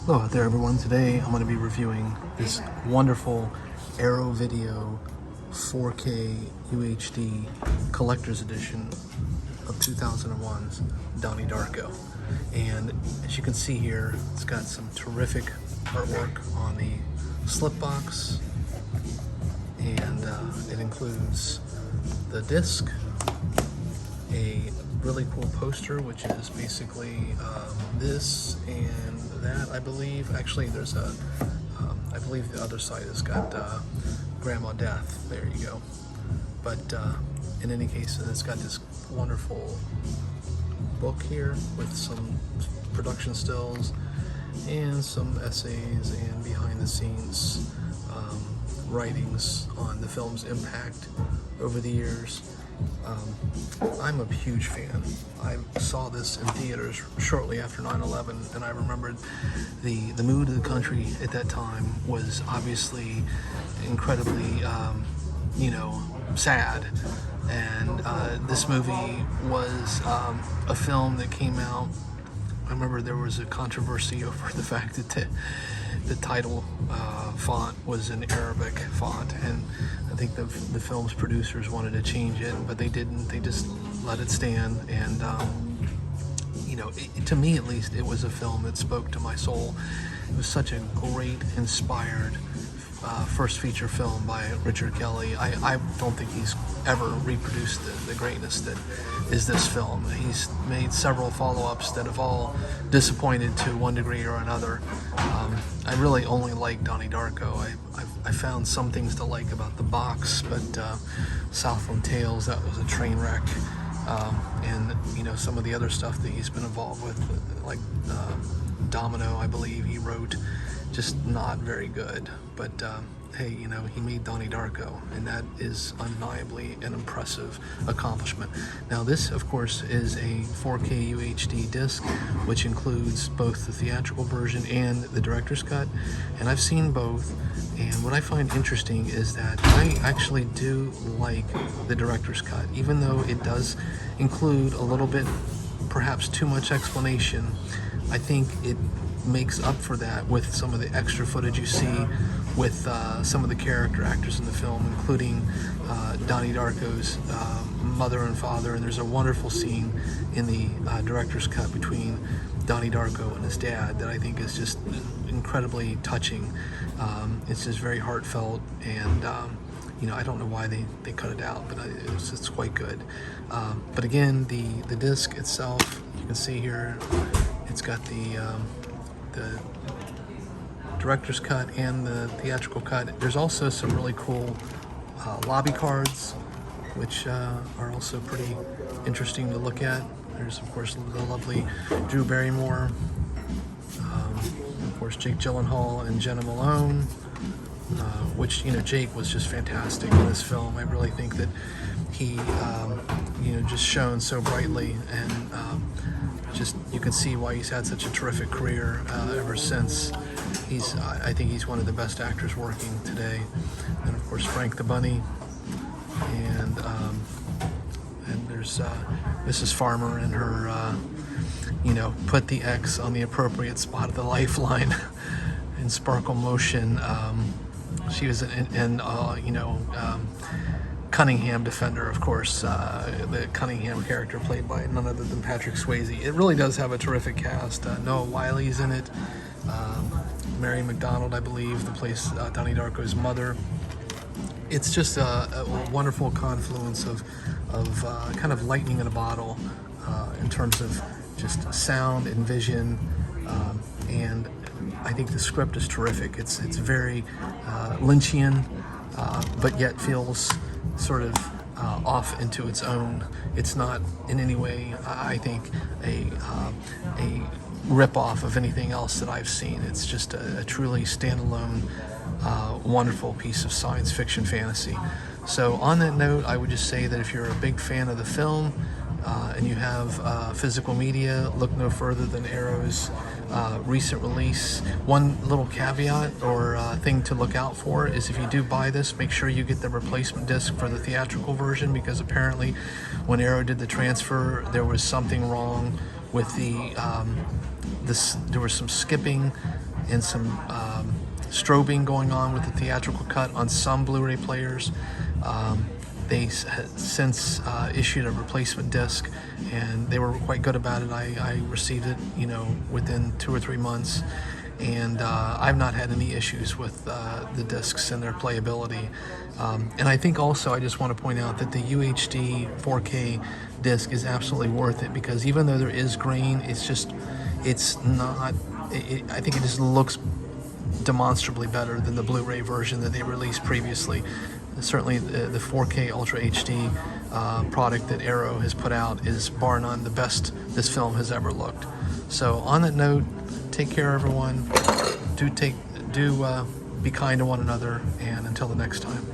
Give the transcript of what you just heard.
Hello out there everyone. Today I'm going to be reviewing this wonderful Arrow Video 4K UHD Collector's Edition of 2001's Donnie Darko. And as you can see here, it's got some terrific artwork on the slip box, and it includes the disc, a really cool poster, which is basically this and that, I believe. Actually, there's a, I believe the other side has got Grandma Death. There you go. But in any case, it's got this wonderful book here with some production stills and some essays and behind the scenes writings on the film's impact over the years. I'm a huge fan. I saw this in theaters shortly after 9/11, and I remembered the mood of the country at that time was obviously incredibly, sad. And this movie was a film that came out. I remember there was a controversy over the fact that the title font was an Arabic font, and I think the film's producers wanted to change it, but they didn't. They just let it stand. And to me at least, it was a film that spoke to my soul. It was such a great, inspired first feature film by Richard Kelly. I don't think he's ever reproduced the greatness that is this film. He's made several follow-ups that have all disappointed to one degree or another. I really only like Donnie Darko. I found some things to like about the box, but Southland Tales, that was a train wreck. And some of the other stuff that he's been involved with, like Domino, I believe he wrote, just not very good. But hey, he made Donnie Darko, and that is undeniably an impressive accomplishment. Now this, of course, is a 4K UHD disc, which includes both the theatrical version and the director's cut, and I've seen both. And what I find interesting is that I actually do like the director's cut, even though it does include a little bit, perhaps too much explanation. I think it makes up for that with some of the extra footage you see with some of the character actors in the film, including Donnie Darko's mother and father. And there's a wonderful scene in the director's cut between Donnie Darko and his dad that I think is just incredibly touching. It's just very heartfelt, and I don't know why they cut it out, but it's quite good. But again, the disc itself, you can see here, it's got the director's cut and the theatrical cut. There's also some really cool lobby cards, which are also pretty interesting to look at. There's, of course, the lovely Drew Barrymore, of course, Jake Gyllenhaal and Jenna Malone, which, Jake was just fantastic in this film. I really think that he, just shone so brightly, and just you can see why he's had such a terrific career ever since. I think he's one of the best actors working today. And of course, Frank the Bunny, and there's Mrs. Farmer and her, put the X on the appropriate spot of the lifeline in Sparkle Motion. She was in Cunningham Defender, of course, the Cunningham character played by none other than Patrick Swayze. It really does have a terrific cast. Noah Wiley's in it. Mary McDonald, I believe, that plays Donnie Darko's mother. It's just a wonderful confluence of kind of lightning in a bottle in terms of just sound and vision, and I think the script is terrific. It's very Lynchian, but yet feels sort of off into its own. It's not in any way, I think, a rip-off of anything else that I've seen. It's just a truly standalone, wonderful piece of science fiction fantasy. So on that note, I would just say that if you're a big fan of the film and you have physical media, look no further than Arrow's recent release. One little caveat or thing to look out for is if you do buy this, make sure you get the replacement disc for the theatrical version, because apparently when Arrow did the transfer, there was something wrong with the there was some skipping and some strobing going on with the theatrical cut on some Blu-ray players. They since issued a replacement disc, and they were quite good about it. I received it, within 2 or 3 months, and I've not had any issues with the discs and their playability. And I think also I just want to point out that the UHD 4K disc is absolutely worth it, because even though there is grain, it's not. I think it just looks demonstrably better than the Blu-ray version that they released previously. Certainly the 4K Ultra HD product that Arrow has put out is bar none the best this film has ever looked. So on that note, take care everyone. Do be kind to one another, and until the next time.